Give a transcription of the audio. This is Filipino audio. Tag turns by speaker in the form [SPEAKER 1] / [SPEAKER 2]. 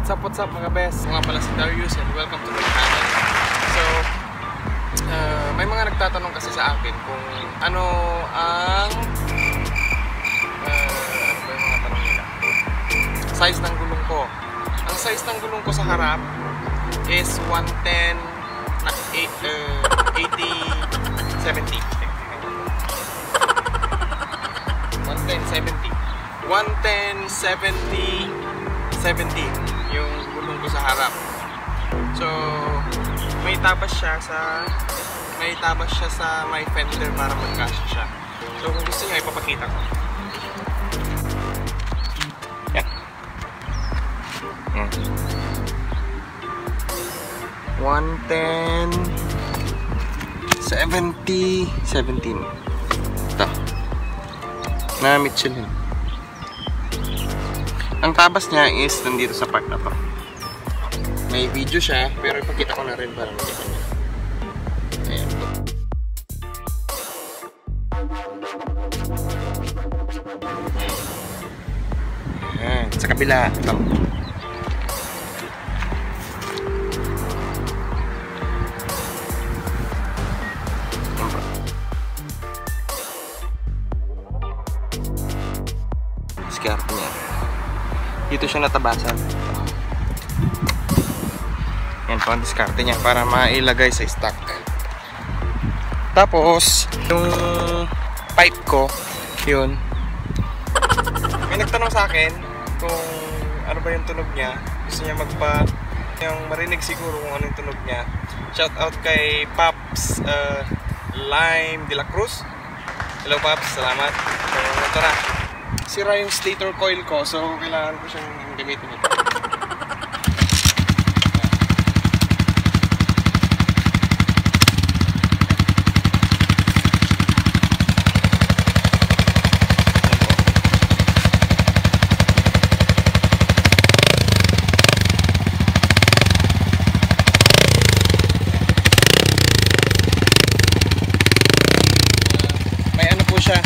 [SPEAKER 1] What's up mga best? Mga pala si Darius and welcome to my channel. So, may mga nagtatanong kasi sa akin kung ano ang ano ba yung mga tanong nila? Size ng gulong ko. Ang size ng gulong ko sa harap is 110 na 80 70. 110 70 yung gulong ko sa harap. So may tabas siya sa may fender para magkasya siya. So kung gusto niyo ipapakita ko. Yan. 110 70 17. Ito na Michelin. Ang tabas niya is nandito sa part na to. May video siya, pero ipakita ko na rin para makita niyo. Ayan po. Ayan, sa kabila. Ito. Diskarte niya. Dito siya natabasan. Yan po ang diskarte niya para mailagay sa stock. Tapos yung pipe ko, yun, may nagtanong sa akin kung ano ba yung tunog niya. Gusto niya yung marinig siguro kung ano yung tunog niya. Shout out kay Pops Lime de la Cruz. Hello Pops, salamat. So ito na, sira yung stator coil ko, so kailangan ko siyang gamitin ito. May ano po siya,